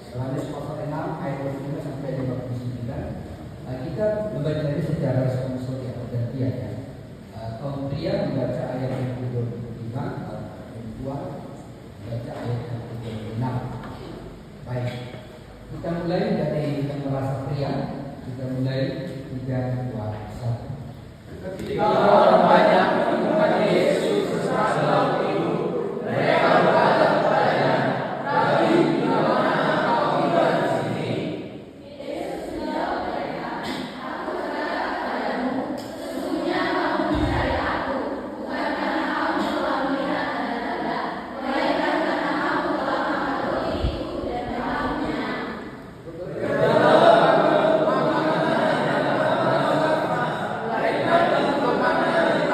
Yohanes pasal 6 ayat 25 sampai 59. Kita membaca ini secara responsori atau gantian ya. Kaum pria membaca ayat yang ke-25, kaum perempuan membaca ayat yang ke-26. Baik, kita mulai dari yang merasa pria. Kita mulai 3, 2, 1. Ketika orang banyak menemukan Yesus sesaat dalam tidur, mereka berkata kepadanya, "Rabi, di mana kau tinggal di sini?" Yesus menjawab mereka, "Aku berkata kepadamu, sesungguhnya kamu mencari aku, bukan karena kamu telah melihat tanda-tanda, melainkan karena kamu telah makan roti itu dan memakannya." Makanan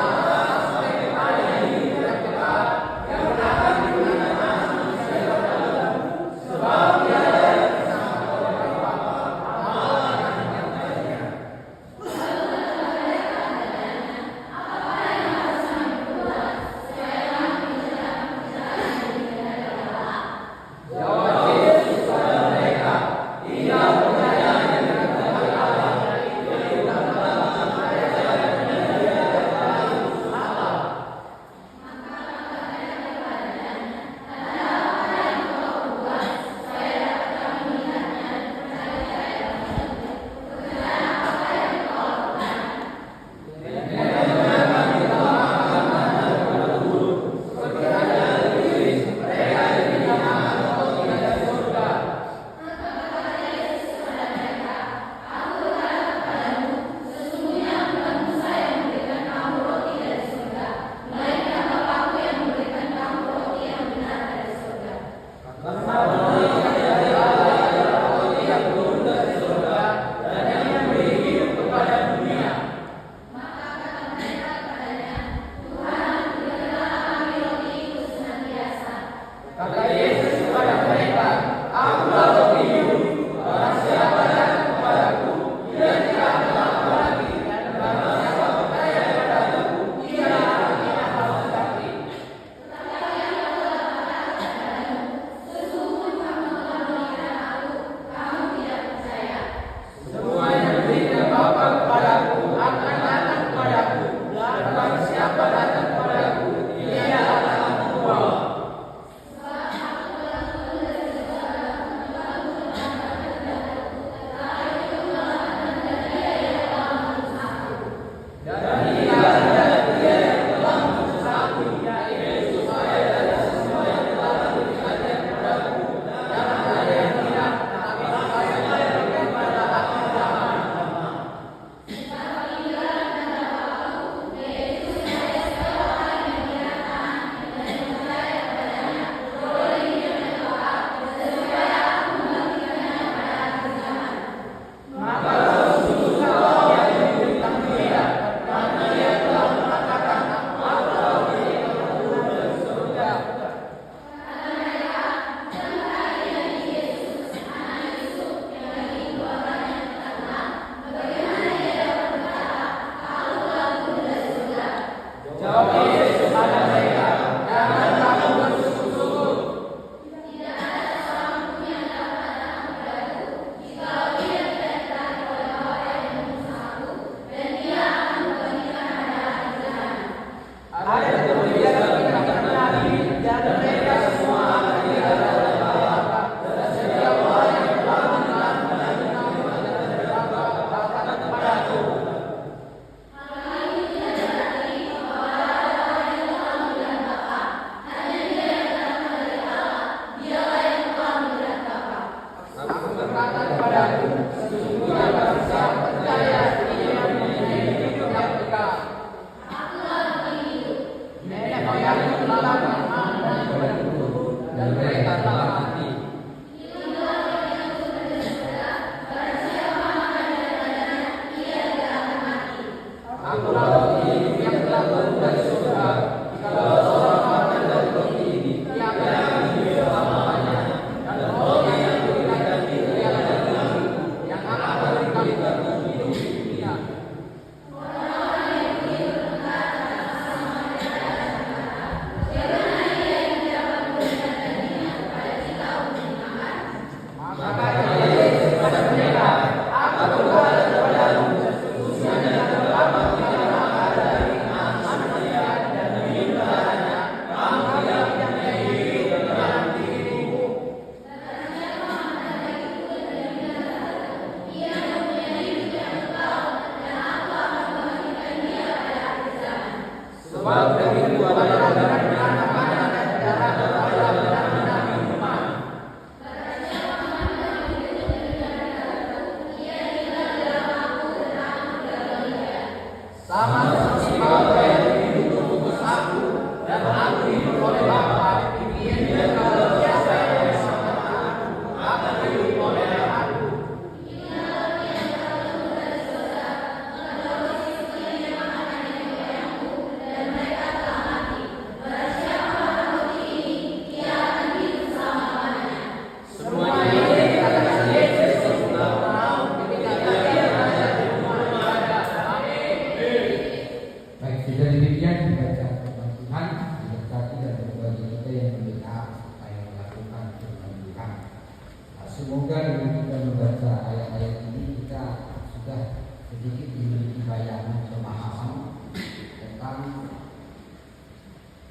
Semoga dengan kita membaca ayat-ayat ini kita sudah sedikit memiliki bayangan pemahaman tentang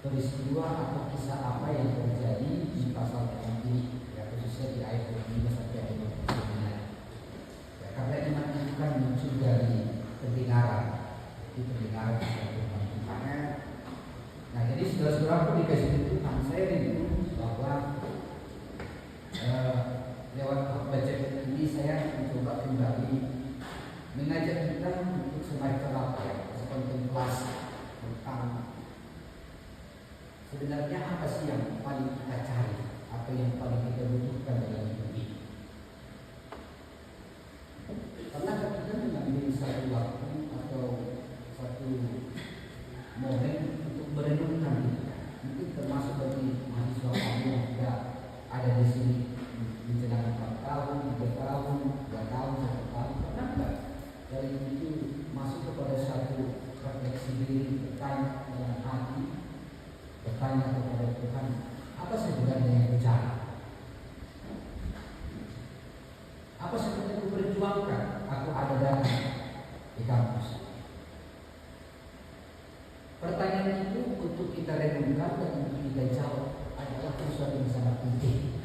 peristiwa atau kisah apa yang terjadi di pasal ini, ya, khususnya di ayat 25 sampai ayat 29. Ya, karena iman itu kan muncul dari pendengaran, di pendengaran Tuhan. Nah, jadi saudara-saudaraku dikasih Tuhan, saya rindu bahwa lewat baca ini saya mencoba kembali mengajak kita untuk semacam apa ya, kontemplasi tentang sebenarnya apa sih yang paling kita cari, apa yang paling kita butuhkan dalam hidup ini. Karena kita mengambil satu waktu atau satu momen untuk merenungkan kita, mungkin termasuk bagi mahasiswa kami yang sudah ada di sini menjelang 4 tahun, 3 tahun, 2 tahun, 1 tahun, pernah enggak dari itu masuk kepada satu refleksi diri, bertanya dalam hati, bertanya kepada Tuhan, apa sebenarnya yang bicara? Apa sebenarnya aku perjuangkan? Aku ada dalam di kampus. Pertanyaan itu untuk kita renungkan dan untuk kita jawab adalah sesuatu yang sangat penting.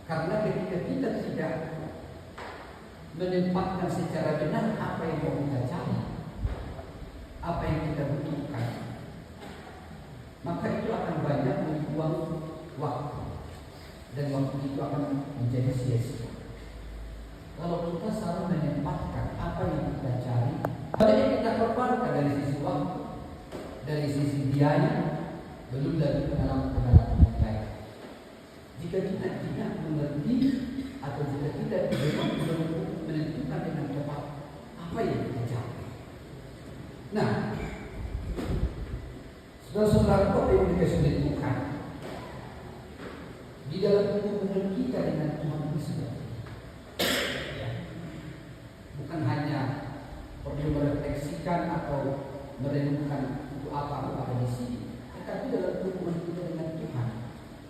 Karena ketika kita tidak menempatkan secara benar apa yang mau kita cari, apa yang kita butuhkan, maka itu akan banyak membuang waktu, dan waktu itu akan menjadi sia-sia. Kalau kita selalu menempatkan apa yang kita cari, banyak kita korbankan dari sisi waktu, dari sisi biaya, belum dari pengalaman yang lain. Jika kita tidak mengerti atau jika kita belum menentukan dengan tepat apa yang kita cari. Nah, saudara-saudara yang dikasih Tuhan, di dalam hubungan kita dengan Tuhan Yesus, bukan hanya perlu merefleksikan atau merenungkan untuk apa aku ada di sini, tetapi dalam hubungan kita dengan Tuhan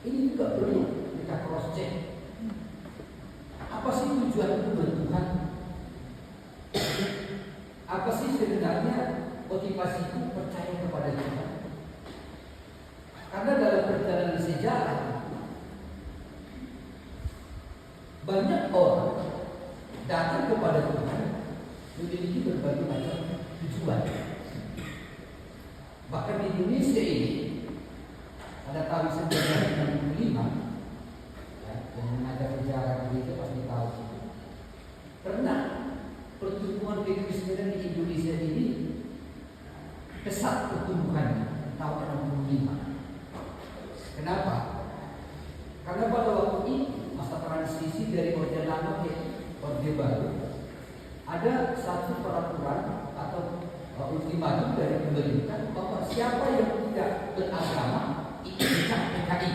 ini juga perlu kita cross check. Apa sih tujuanku bertuhan? Apa sih sebenarnya motivasiku percaya kepada Tuhan? Karena dalam perjalanan sejarah banyak orang datang kepada Tuhan memiliki berbagai macam tujuan. Bahkan di Indonesia ini pada tahun 1965, yang mengajar sejarah gereja pasti tahu itu. Pernah pertumbuhan kekristenan di Indonesia ini pesat pertumbuhannya tahun 65. Kenapa? Karena pada waktu itu masa transisi dari orde lama ke orde baru, ada satu peraturan atau ultimatum dari pemerintah bahwa siapa yang tidak beragama itu dicap PKI.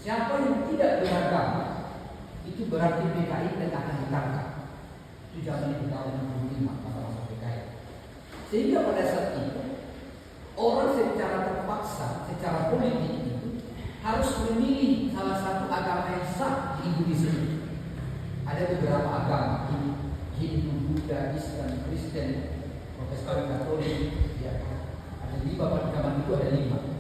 Siapa yang tidak beragama itu berarti PKI dan akan ditangkap. Itu zaman itu tahun 65 masa PKI. Sehingga pada saat itu orang secara terpaksa, secara politik itu harus memilih salah satu agama yang sah di Indonesia ini. Ada beberapa agama, Hindu, Buddha, Islam, Kristen, Protestan, Katolik, ya. Ada 5, pada zaman itu ada 5.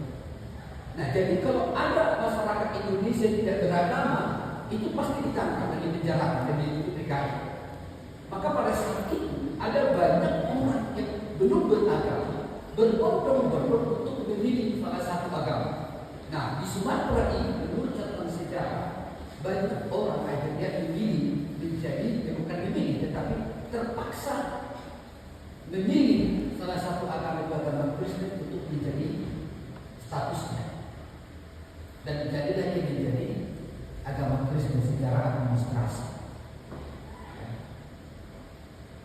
Nah, jadi kalau ada masyarakat Indonesia tidak beragama, itu pasti ditangkap dan dipenjarakan dan diikuti PKI. Maka pada saat itu ada banyak orang yang belum beragama berbondong-bondong untuk memilih salah satu agama. Nah, di Sumatera ini menurut catatan sejarah banyak orang akhirnya memilih menjadi, bukan memilih tetapi terpaksa memilih salah satu agama Kristen untuk menjadi statusnya. Dan jadilah ini menjadi agama Kristen secara administrasi.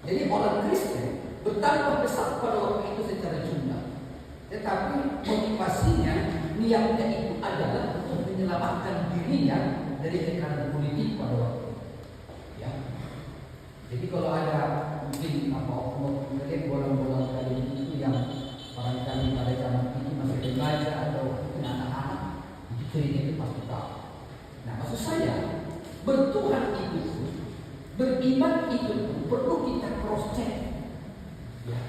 Jadi orang Kristen bertambah besar pada waktu itu secara jumlah, tetapi motivasinya, niatnya itu adalah untuk menyelamatkan dirinya dari tekanan politik pada waktu itu. Ya. Jadi kalau ada mungkin mungkin bolang-bolang kali itu yang barangkali pada zaman itu masih remaja atau anak-anak, tahu. Nah, maksud saya bertuhan itu, beriman itu perlu kita cross check. Ya.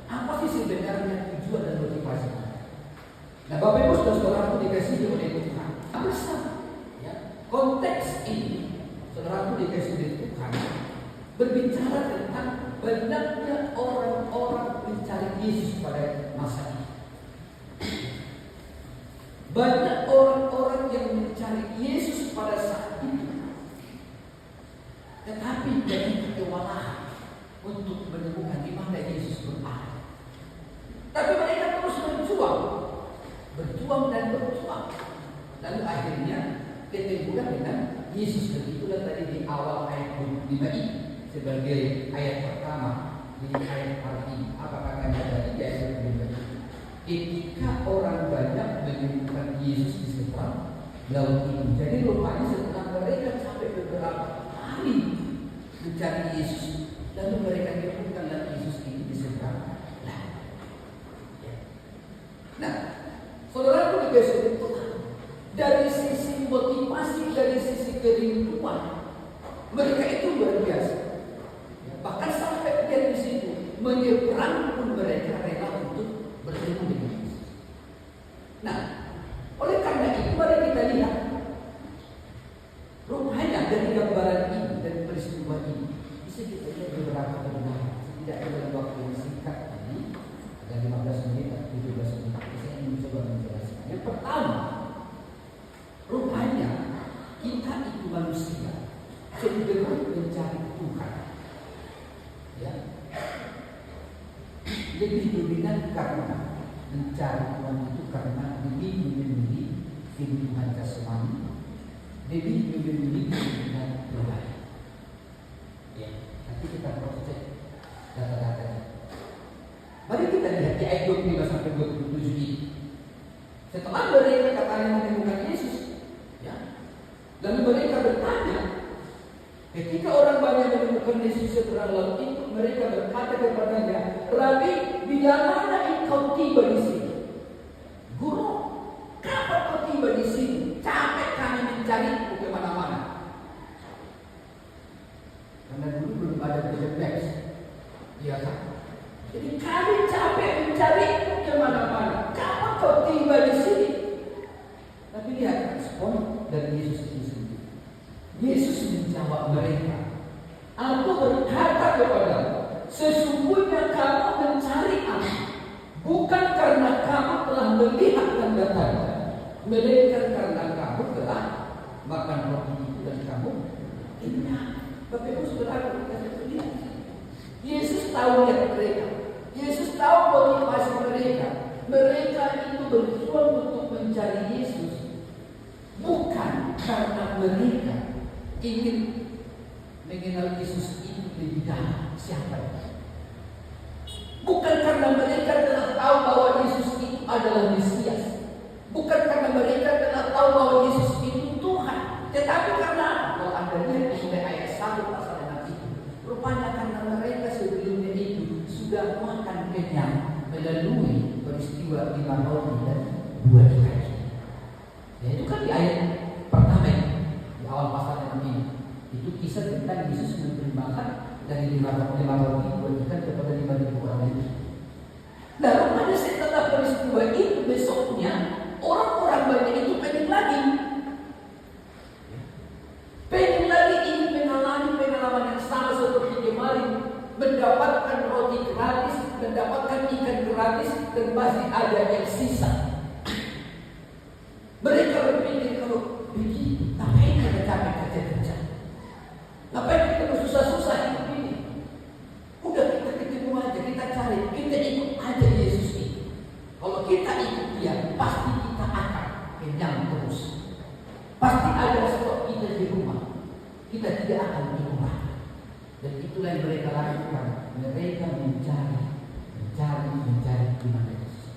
Apa sih sebenarnya tujuan dan motivasi? Nah, Bapak Ibu saudara-saudaraku dikasih oleh Tuhan. Apa sih? Ya. Konteks ini, saudaraku dikasih oleh Tuhan, berbicara tentang banyaknya orang-orang mencari Yesus pada masa ini. Banyak orang-orang yang mencari Yesus pada saat itu, tetapi jadi kewalahan untuk menemukan di mana Yesus berada. Tapi mereka terus berjuang dan berjuang. Lalu akhirnya ketemu dengan Yesus. Dan itulah tadi di awal ayat 25 ini sebagai ayat pertama di ayat ini. Apa katanya tadi di ayat 25? Ketika orang banyak menemukan Yesus di seberang laut ini. Jadi rupanya setelah mereka sampai beberapa hari mencari Yesus, lalu mereka menemukan Yesus ini di seberang laut. Nah, saudaraku dikasih Tuhan, dari sisi motivasi, dari sisi kerinduan, mereka itu luar biasa. Bahkan sampai dia di situ menyeberang pun mereka rela untuk bertemu dengan Yesus. Nah, oleh karena itu mari kita lihat rupanya dari gambaran ini dan peristiwa ini bisa kita lihat beberapa kebenaran. Tidak dalam waktu yang singkat ini, ada 15 menit atau 17 menit. Saya ingin mencoba menjelaskan. Yang pertama, rupanya kita itu manusia cenderung mencari Tuhan. Ya, lebih dominan karena mencari Tuhan itu karena demi memenuhi kebutuhan jasmani, demi memenuhi kebutuhan rohani. Ya, nanti kita proses data-datanya. Mari kita lihat di ayat 25 sampai 27 ini. Setelah mereka katanya menemukan Yesus, ya, lalu mereka bertanya. Ketika orang banyak menemukan Yesus seberang laut itu, mereka berkata kepadanya, "Rabi, bila mana engkau tiba di sini?" "Guru, kapan kau tiba di sini? Capek kami mencarimu kemana-mana." Karena dulu belum ada Google Maps, ya kan? Jadi kami capek mencarimu kemana-mana. Kapan kau tiba di sini? Tapi lihat respon dari Yesus itu sendiri. Yesus menjawab mereka, "Aku berkata kepadamu, sesungguhnya kamu mencari Aku, bukan karena kamu telah melihat tanda-tanda, melainkan karena kamu telah makan roti itu dan kamu kenyang." Bapak Ibu Saudara, kita lihat. Yesus tahu lihat mereka. Yesus tahu motivasi mereka. Mereka itu berjuang untuk mencari Yesus, bukan karena mereka ingin mengenal Yesus itu lebih dalam siapa itu. Bukan karena mereka telah tahu bahwa Yesus itu adalah Mesias. Bukan karena mereka telah tahu bahwa Yesus itu Tuhan. Tetapi karena kalau Anda lihat di ayat 1 pasal 6 itu, rupanya karena mereka sebelumnya itu sudah makan kenyang melalui peristiwa 5 roti dan 2 ikan. Ya, itu kan di ayat pertama ini, di awal pasal ini. Itu kisah tentang Yesus memberi makan dari 5 roti 2 ikan kepada 5.000 orang itu. Nah, rupanya setelah peristiwa itu besoknya orang-orang banyak itu pengen lagi ingin mengalami pengalaman yang sama seperti kemarin, mendapatkan roti gratis, mendapatkan ikan gratis, dan masih ada yang sisa. Mereka berpikir kalau begitu, ngapain kita capek kerja? Ngapain kita bersusah-susah hidup ini? Udah kita ketemu aja, kita cari, kita ikut aja Yesus ini. Kalau kita ikut Dia, pasti kita akan kenyang terus. Pasti ada stok kita di rumah. Kita tidak akan di rumah. Dan itulah yang mereka lakukan. Mereka mencari di mana Yesus.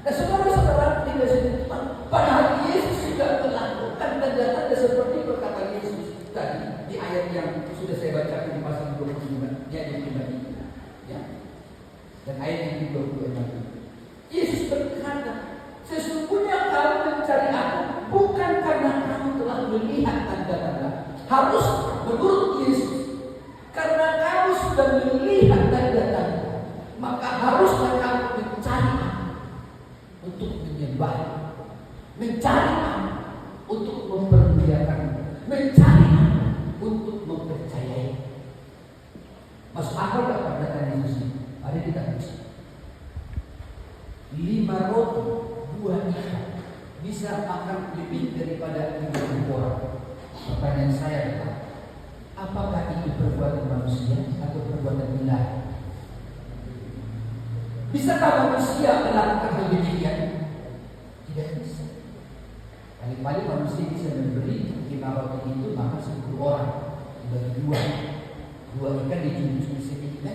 Nah, saudara-saudara tidak sedikit, padahal Yesus sudah melakukan tanda-tanda seperti perkataan Yesus tadi di ayat yang sudah saya bacakan di pasal 25, ya di 25 itu, ya. Dan ayat yang ke-26. Yesus berkata, "Sesungguhnya kamu mencari Aku, bukan bukan karena kamu telah melihat tanda-tanda. Harus menurut Yesus, karena kamu sudah melihat tanda-tanda, maka haruslah kamu mencari aku untuk menyembah, mencari aku untuk mempermuliakan, mencari aku untuk mempercayai. Masuk akal gak perkataan Yesus? Ada tidak bisa? 5 roti, 2 ikan bisa makan lebih daripada 5.000 orang. Pertanyaan saya adalah, apakah itu perbuatan manusia atau perbuatan ilahi? Bisakah manusia melakukan hal demikian? Tidak bisa. Paling-paling manusia bisa memberi 5 roti itu makan 10 orang, dibagi 2 ikan dijunjung sedikit.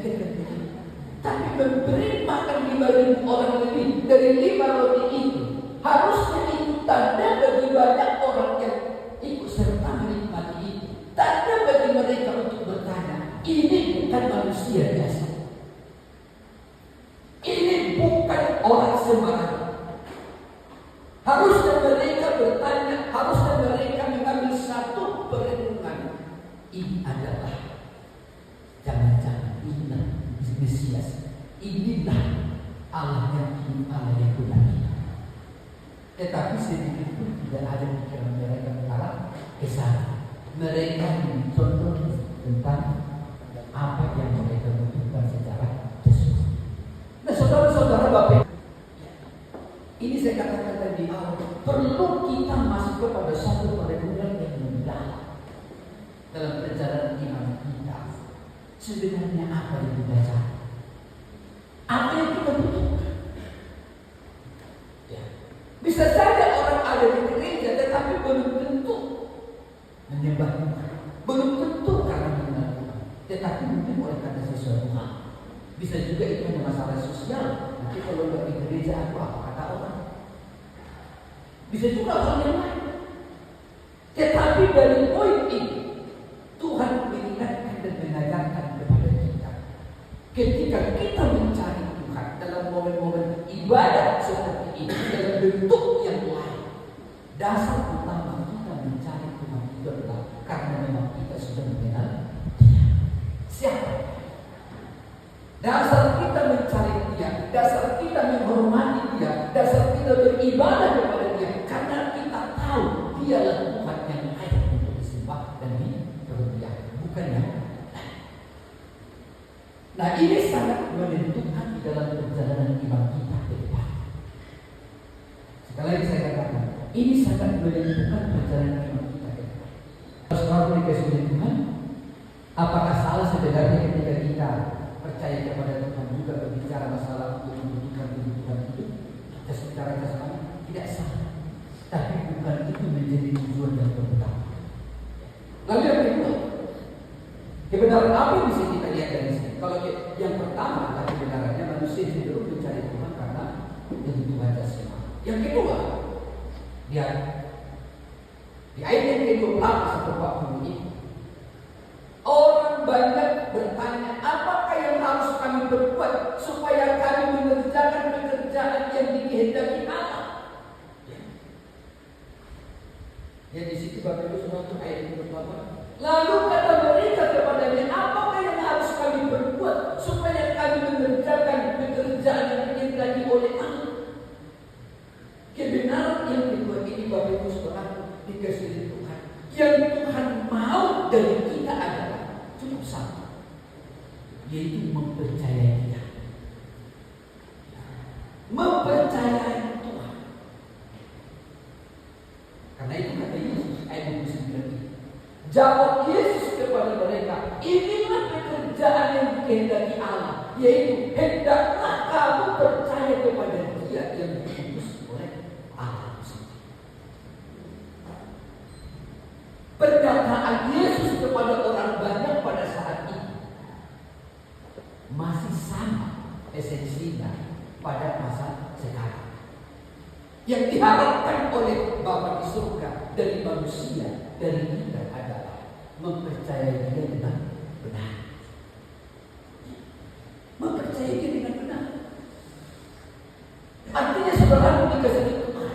Tapi memberi makan 5.000 orang lebih dari 5 roti itu harusnya itu tanda bagi banyak orang yang ikut serta menikmati itu. Tanda bagi mereka untuk bertanya, ini bukan manusia biasa. Ini bukan orang sembarangan. Harusnya mereka bertanya, harusnya mereka mengambil satu perenungan. Ini adalah, jangan-jangan inilah Mesias, inilah Allah yang hidup, Allah yang benar. Tetapi sedikit pun tidak ada pikiran mereka ke arah ke sana. Mereka mencontoh tentang apa yang mereka butuhkan secara Yesus. Nah, saudara-saudara Bapak, ini saya katakan tadi awal, perlu kita masuk kepada satu perenungan yang mendalam dalam perjalanan iman kita. Sebenarnya apa yang kita cari? Apa yang kita butuhkan? Ya. Bisa saja orang ada di gereja tetapi belum tentu menyembah Tuhan, belum tentu karena mengenal Tuhan, tetapi mungkin oleh karena sesuatu hal. Bisa juga itu hanya masalah sosial. Nanti kalau nggak di gereja apa kata orang? Bisa juga hal yang lain. Tetapi dari poin ini Tuhan mengingatkan dan mengajarkan kepada kita, ketika kita mencari Tuhan dalam momen-momen ibadah seperti ini, dalam bentuk yang lain, dasar utama kita mencari Tuhan itu adalah karena memang kita sudah mengenal Dia. Siapa? Dasar kita mencari Dia, dasar kita menghormati Dia, dasar kita beribadah kepada Dia, karena kita tahu Dialah Tuhan yang layak untuk disembah dan dipermuliakan, bukan yang lain. Nah, ini sangat menentukan di dalam perjalanan iman kita ke depan. Sekali lagi saya katakan, ini sangat menentukan perjalanan iman kita ke depan. Saudara dikasihi Tuhan, apakah salah sebenarnya ketika kita percaya kepada Tuhan juga berbicara masalah untuk membutuhkan kebutuhan hidup kita secara jasmani? Tidak salah, tapi bukan itu menjadi tujuan yang pertama. Lalu yang kedua, kebenaran apa yang bisa kita lihat dari sini? Kalau yang pertama adalah kebenarannya manusia cenderung mencari Tuhan karena kebutuhan jasmani. Yang kedua, lihat di ayat yang ke-28 sampai 40 ini, orang banyak bertanya, apakah yang harus kami berbuat supaya kami mengerjakan pekerjaan yang dikehendaki Allah? Ya, di situ Bapak Ibu suatu ayat yang pertama. Lalu kata mereka kepadanya, apakah yang harus kami berbuat supaya kami mengerjakan pekerjaan yang dikehendaki oleh Allah? Kebenaran yang kedua ini Bapak Ibu Saudara dikasihi Tuhan, yang Tuhan mau dari kita adalah cukup sama, yaitu mempercayai Dia, mempercayai Tuhan. Karena itu kata Yesus ayat 29 ini, jawab Yesus kepada mereka, inilah pekerjaan yang dikehendaki Allah, yaitu hendaklah kamu percaya kepada Dia yang diutus oleh Allah sendiri. Pernyataan Yesus kepada orang banyak pada saat ini masih sama esensinya pada masa sekarang. Yang diharapkan oleh Bapa di surga dari manusia, dari kita adalah mempercayai Dia dengan benar. Mempercayai Dia dengan benar. Artinya saudara dikasihi Tuhan,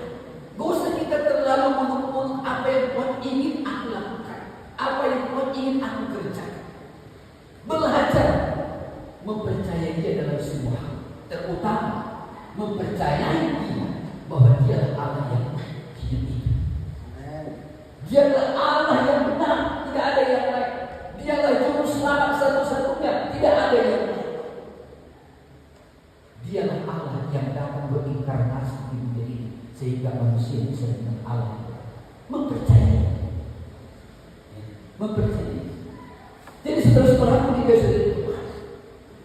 gak usah kita terlalu muluk-muluk terutama mempercayai Dia bahwa Dia Allah yang hidup. Dialah Allah yang benar, tidak ada yang lain. Dialah juru selamat satu-satunya, tidak ada yang lain. Dialah Allah yang datang berinkarnasi di dunia ini sehingga manusia bisa dengan Allah. Mempercayai. Jadi saudara-saudara dikasihi Tuhan,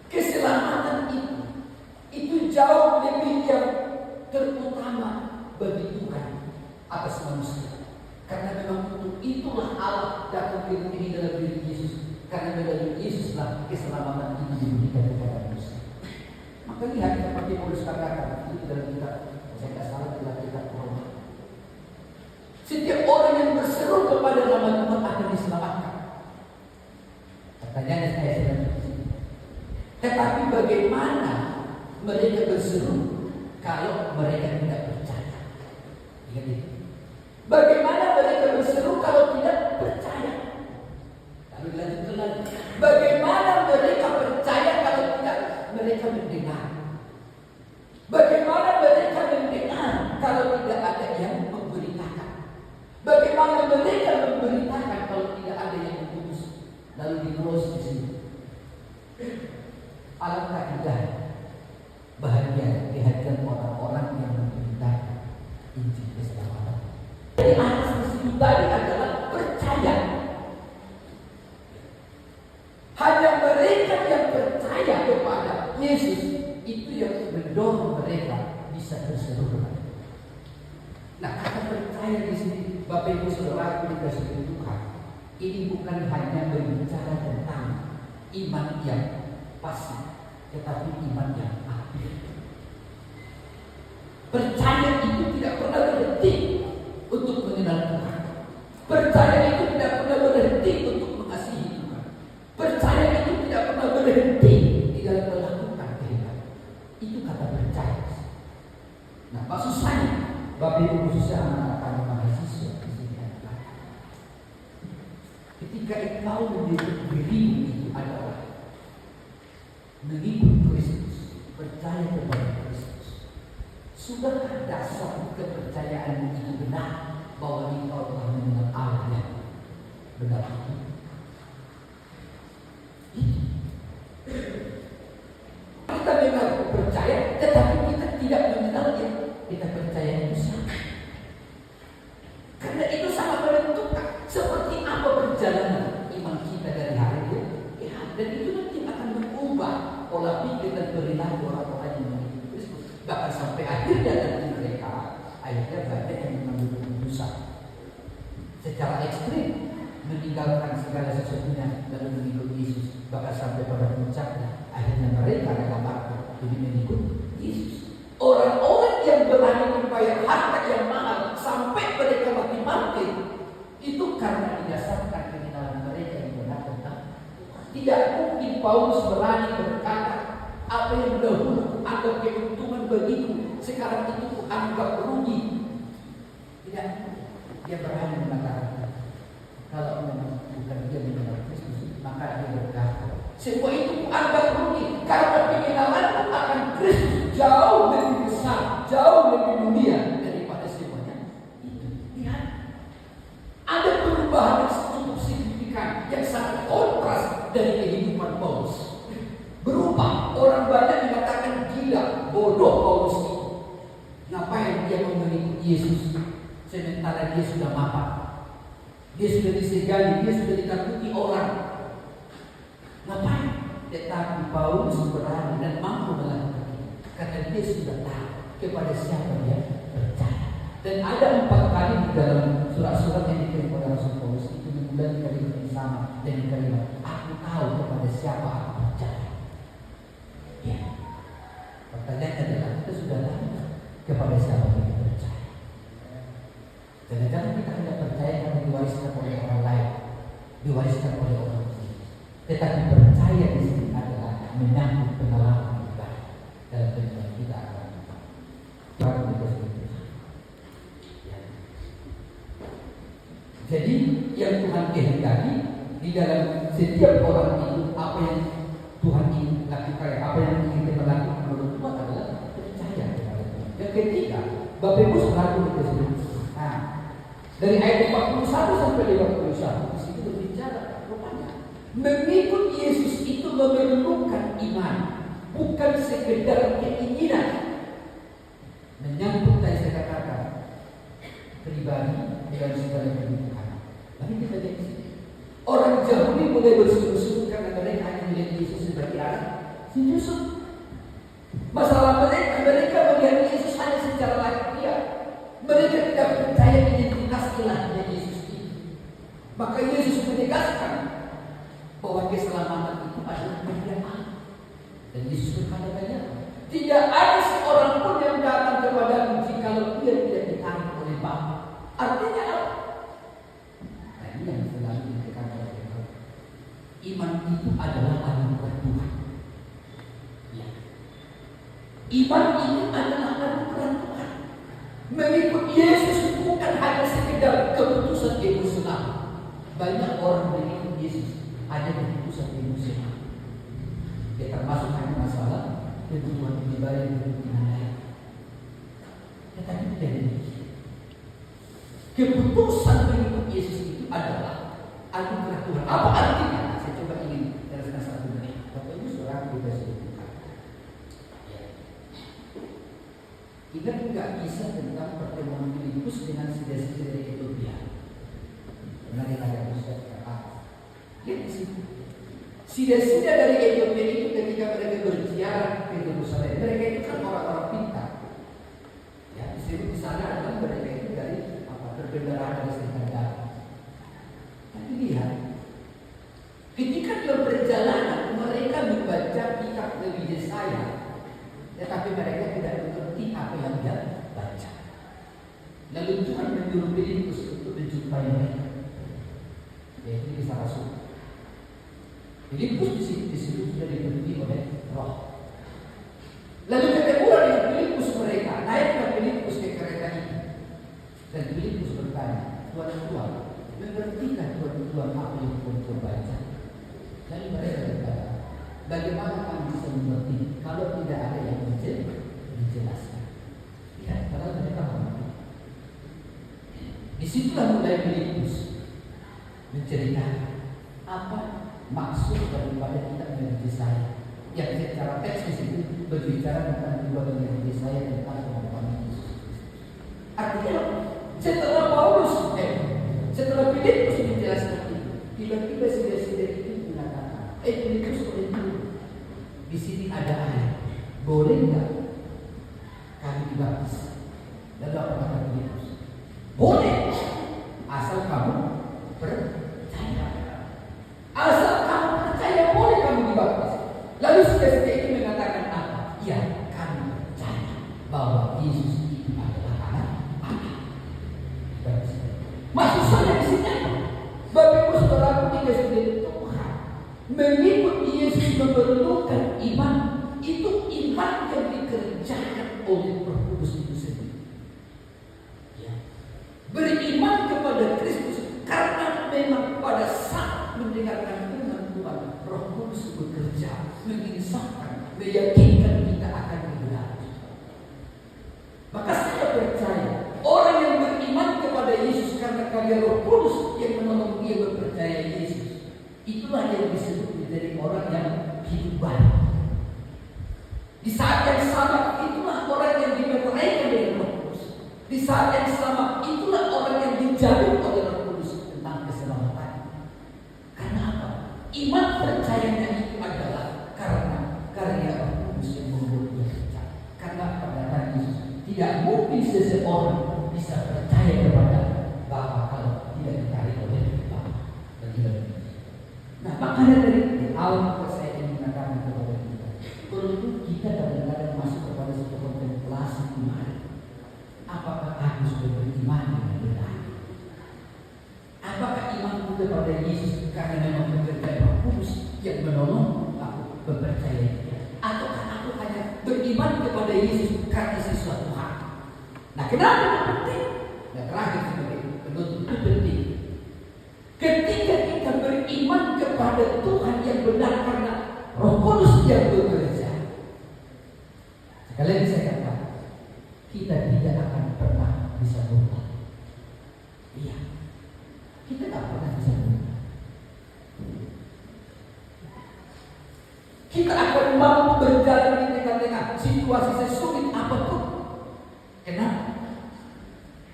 keselamatan itu jauh lebih yang terutama bagi Tuhan atas manusia. Karena memang untuk itulah Allah datang ke dunia ini dalam diri Yesus. Karena melalui Yesuslah keselamatan itu diberikan kepada manusia. Maka lihat seperti Paulus katakan itu dalam kitab, saya tidak salah dalam kitab Roma. Setiap orang yang berseru kepada nama Tuhan akan diselamatkan. Pertanyaannya saya sedang begini. Tetapi bagaimana mereka berseru kalau mereka tidak percaya? Ingat itu. Bagaimana mereka berseru kalau tidak percaya? Lalu dilanjutkan lagi. Bagaimana mereka percaya kalau tidak mereka mendengar? Bagaimana mereka mendengar kalau tidak ada yang memberitakan? Bagaimana mereka memberitakan kalau tidak ada yang mengutus? Lalu ditulis di sini. Alangkah indah, bahagia kehadiran orang-orang yang memberitakan Injil keselamatan. Jadi atas disini tadi adalah percaya. Hanya mereka yang percaya kepada Yesus itu yang mendorong mereka bisa berseru kepada. Nah, kata percaya di sini, Bapak Ibu Saudara dikasihi Tuhan, ini bukan hanya berbicara tentang iman yang pasif, tetapi iman yang aktif. Percaya itu tidak pernah berhenti untuk mengenal Tuhan. Percaya itu tidak pernah berhenti untuk mengasihi Tuhan. Percaya itu tidak pernah berhenti di dalam melakukan kehidupan. Itu kata percaya. Nah, maksud saya, Bapak Ibu khususnya anak-anak kami mahasiswa di sini adalah ketika engkau mendidik dirimu itu adalah mengikut Kristus, percaya kepada Kristus. Sudahkah dasar kepercayaan itu benar bahwa engkau telah mengenal Allah yang benar itu? Kita memang percaya, tetapi kita tidak mengenal Dia. Kita percaya itu siapa? Karena itu sangat menentukan seperti apa perjalanan iman kita dari hari ke hari. Dan itu nanti akan mengubah pola pikir dan perilaku orang-orang yang mengikuti Kristus. Bahkan sampai akhirnya nanti mereka akhirnya banyak yang mengambil keputusan secara ekstrim, meninggalkan segala sesuatunya lalu mengikut Yesus. Bahkan sampai pada puncaknya akhirnya mereka rela mati demi mengikut Yesus. Orang-orang yang berani membayar harga yang mahal sampai mereka mati itu karena didasarkan kebenaran mereka yang benar tentang Tuhan. Tidak mungkin Paulus berani berkata, apa yang dahulu anggap keuntungan bagiku sekarang itu anggap rugi. Tidak, dia berani mengatakan kalau memang bukan dia mengenal Kristus, maka dia berkata semua itu anggap rugi karena pengenalanku akan Kristus jauh lebih besar, jauh lebih mulia daripada semuanya itu. Lihat, ada perubahan yang cukup signifikan yang sangat kontras dari kehidupan Paulus. Berubah, orang banyak mengatakan gila, bodoh Paulus itu. Ngapain dia mau mengikuti Yesus sementara dia sudah mapan, dia sudah disegani, dia sudah ditakuti orang. Ngapain? Tetapi Paulus berani dan mampu melakukan itu karena dia sudah tahu kepada siapa dia percaya. Dan ada 4 kali di dalam surat-surat yang dikirim oleh Rasul Paulus itu dimulai dari kalimat yang sama, dari kalimat aku tahu kepada siapa aku percaya. Ya. Pertanyaannya adalah kita sudah tahu kepada siapa kita percaya. Jangan-jangan kita hanya percaya karena diwariskan oleh orang lain, diwariskan oleh orang lain. Tetapi percaya di sini adalah menyambut pengalaman kita dalam kehidupan kita akan baru kita sendiri. Ya. Jadi yang Tuhan kehendaki di dalam setiap orang itu, apa yang Tuhan ingin lakukan, apa yang ingin kita lakukan menurut Tuhan adalah Bapak Ibu selaku di sini. Nah, dari ayat 41 sampai 51 di situ berbicara rupanya mengikut Yesus itu memerlukan iman, bukan sekedar keinginan. Menyangkut tadi saya katakan pribadi dengan segala kebutuhan. Mari kita lihat di sini. Orang Yahudi mulai berseru-seru karena mereka hanya melihat Yesus sebagai anak si Yusuf. Masalah mereka melihat Yesus hanya secara lahiriah. Mereka tidak percaya identitas ilahnya Yesus itu. Maka Yesus menegaskan bahwa keselamatan itu adalah bagian Allah. Dan Yesus berkata-kata, tidak ada seorang pun yang datang kepadamu jikalau dia tidak ditarik oleh Bapa. Artinya apa? Nah, ini yang selalu dikatakan oleh Allah. Iman itu adalah anugerah Tuhan. Ya. Iman itu adalah anugerah Tuhan. Mengikut Yesus bukan hanya sekedar keputusan emosional. Banyak orang mengikut Yesus hanya keputusan emosional. Ya, termasuk hanya masalah kebutuhan pribadi dan kebutuhan lain. Tetapi tidak demikian. Keputusan mengikut Yesus itu adalah anugerah Tuhan. Apa artinya? Saya coba ingin jelaskan satu menit. Bapak Ibu saudara kita sebutkan. Ingat nggak bisa tentang pertemuan Filipus dengan sida-sida dari Ethiopia? Pernah ditanya Ustaz apa? Lihat di situ. Sida-sida dari Ethiopia itu ketika mereka berziarah ke Yerusalem, mereka itu kan orang-orang pintar. Ya, disebut di sana adalah mereka itu dari perbendaharaan dari Serikat Dalam. Tapi lihat, ketika dalam perjalanan mereka membaca kitab Nabi Yesaya, tetapi mereka tidak mengerti apa yang dia baca. Lalu Tuhan menyuruh Filipus untuk menjumpai mereka. Yaitu di Sarasut. Filipus di situ sudah dipenuhi oleh Roh. Lalu ketemulah dengan Filipus mereka, naiklah Filipus ke kereta ini. Dan Filipus bertanya, Tuan-tuan, mengertikah Tuan-tuan apa yang Tuan baca? Lalu mereka berkata, bagaimana kami bisa mengerti kalau tidak ada yang menjelaskan? Ya, karena mereka mengerti. Disitulah mulai Filipus menceritakan apa maksud daripada kitab Nabi Yesaya. Yang secara teks di situ berbicara tentang dua Nabi Yesaya tentang pengorbanan Yesus. Artinya setelah Filipus menjelaskan itu, tiba-tiba sida-sida itu mengatakan, Filipus boleh dulu. Di sini ada air, boleh nggak kami dibaptis? Lalu apa kata Filipus? Boleh, asal kamu percaya. Asal kamu percaya boleh kamu dibaptis. Lalu sida-sida itu mengatakan apa? Ya, kami percaya bahwa Yesus itu adalah anak Allah. Maksud saya di sini apa? Bapak Ibu saudaraku tidak sudah Tuhan mengikut Yesus memerlukan iman. Itu iman yang dikerjakan oleh Roh Kudus itu sendiri. Ya. Beriman kepada Kristus karena memang pada saat mendengarkan firman Tuhan, Roh Kudus bekerja, menginsafkan, meyakinkan kita akan kebenaran. Maka saya percaya orang yang beriman kepada Yesus karena karya Roh Kudus yang menolong dia mempercayai Yesus, itulah yang disebut menjadi orang yang hidup baru. Di saat yang sama itulah orang yang dimeteraikan dengan Roh Kudus. Di saat yang sama itulah orang yang dijamin oleh Roh Kudus tentang keselamatan. Karena apa? Iman percayanya itu adalah karena karya Roh Kudus yang membuat dia percaya. Karena pada hari Yesus tidak mungkin seseorang bisa percaya kepada Bapa kalau tidak ditarik oleh Bapa. Nah, makanya dari awal saya ingin mengatakan kepada kita, perlu kita kadang-kadang masuk kepada satu kontemplasi iman. Apakah aku sudah beriman dengan benar? Apakah imanku kepada Yesus karena memang bekerja Roh Kudus yang menolong aku mempercayai Dia? Ataukah aku hanya beriman kepada Yesus karena sesuatu hal? Nah, kenapa itu penting? Dan terakhir sebagai penutup itu penting. Ketika kita beriman kepada Tuhan yang benar karena Roh Kudus yang bekerja, sekali lagi saya katakan, kita tidak akan situasi sesulit apapun. Kenapa?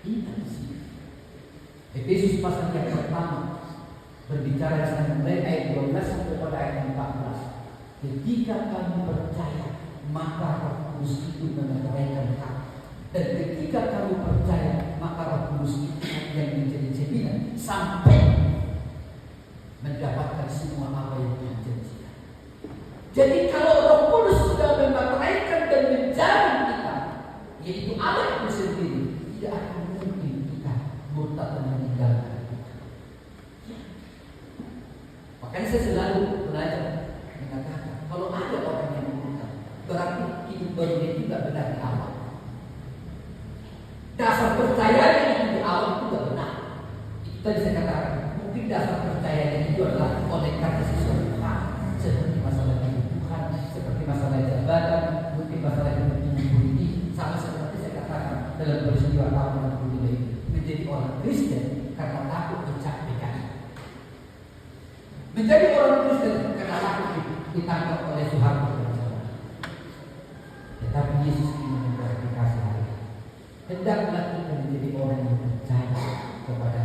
Ingat di sini. Efesus pasal yang pertama berbicara tentang mulai ayat 12 sampai pada ayat 14. Ketika kamu percaya, maka Roh Kudus itu menerankan kamu. Dan ketika kamu percaya, maka Roh Kudus itu yang menjadi jaminan sampai mendapatkan semua apa yang Tuhan janjikan. Jadi kalau Roh Kudus sudah memeteraikan dan menjamin kita, yaitu Allah itu sendiri, tidak akan mungkin kita murtad dan meninggalkan kita. Makanya saya selalu belajar mengatakan, kalau ada orang yang murtad, berarti hidup barunya tidak benar di awal. Dasar percayaan itu di awal itu tidak benar. Itu tadi saya katakan, mungkin dasar percayaan itu adalah oleh karena sesuatu hal, seperti masalah kehidupan, seperti masalah jabatan, mungkin masalah kehidupan politik, sama seperti saya katakan dalam peristiwa tahun 65 ini, menjadi orang Kristen karena takut dicap PKI. Menjadi orang Kristen karena takut ditangkap oleh Soeharto. Tetapi Yesus ingin mengklarifikasi hal ini. Hendaklah kita menjadi orang yang percaya kepada,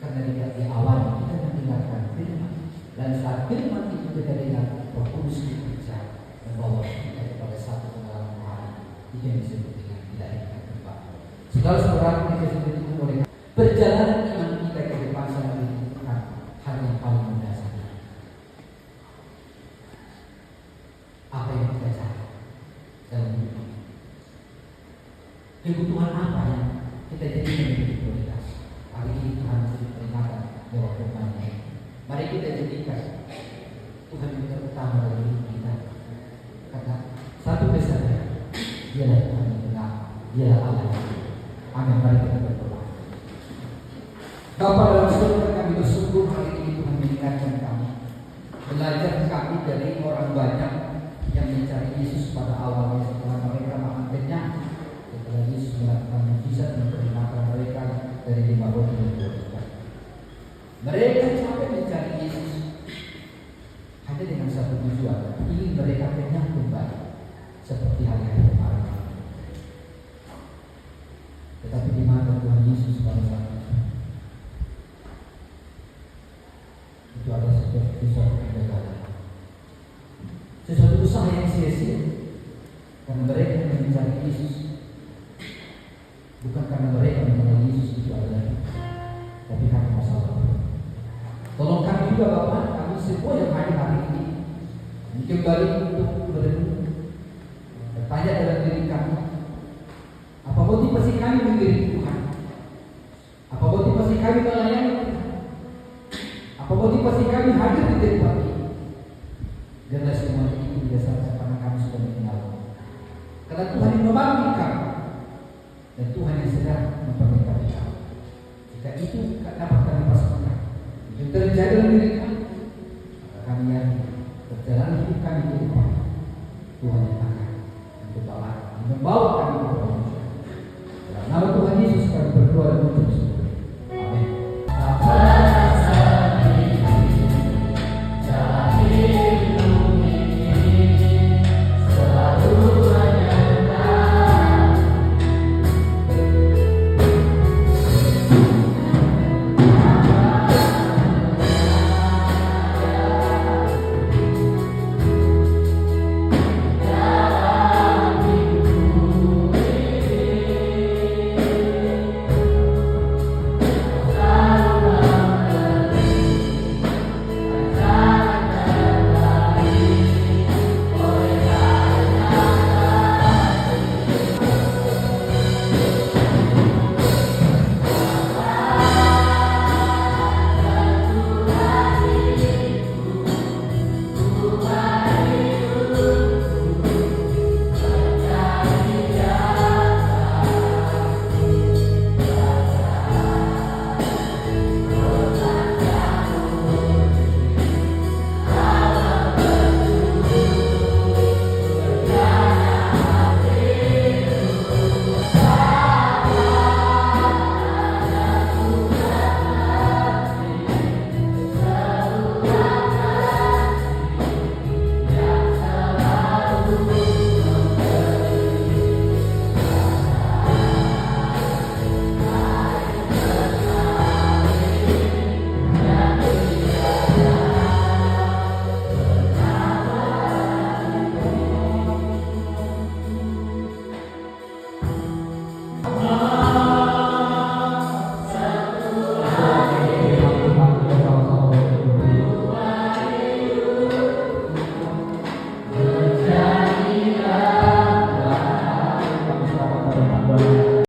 karena di awal kita mendengarkan firman, dan saat firman itu kita dengar, Roh Kudus bekerja membawa kita kepada satu pengalaman rohani. Itu yang disebut dengan tidak ingat kembali. Saudara-saudara yang disebut oleh perjalanan iman kita ke depan sangat dibutuhkan hal yang paling mendasar. Apa yang kita cari dalam hidup ini? Kebutuhan apa yang kita jadi menjadi prioritas? Hari ini Tuhan memberi peringatan lewat firman-Nya. Mari kita jadikan Tuhan yang terutama dalam hidup kita. Karena satu besarnya, Dialah Tuhan yang benar, Dialah Allah yang hidup. Amin. Mari kita berdoa. Bapa dalam surga, kami bersyukur hari ini Tuhan mengingatkan kami, belajar kami dari orang banyak yang mencari Yesus pada awalnya setelah mereka mengambilnya. Setelah Yesus melakukan mukjizat memberi makan mereka dari 5 roti dan 2 ikan. Mereka capek mencari Yesus hanya dengan satu tujuan, ingin mereka kenyang kembali seperti hari-hari kemarin. Tetapi di mata Tuhan Yesus pada saat itu adalah sesuatu kegagalan, sesuatu usaha yang sia-sia, karena mereka yang mencari Yesus bukan karena mereka mengenal Yesus itu adalah, tapi karena masalah. Tolong kami juga Bapak, kami semua yang hadir hari ini kembali untuk merenung, bertanya dalam diri kami, apa motivasi kami mengiring Tuhan? Apa motivasi kami melayani Tuhan? Apa motivasi kami hadir di tempat ini? Karena semua itu didasarkan karena kami sudah mengenal. Karena Tuhan yang memanggil kami dan Tuhan yang sedang memperlengkapi kami. Jika itu dapat kami pastikan, itu terjadi dalam diri kami, maka kami yakin perjalanan hidup kami ke depan Tuhan yang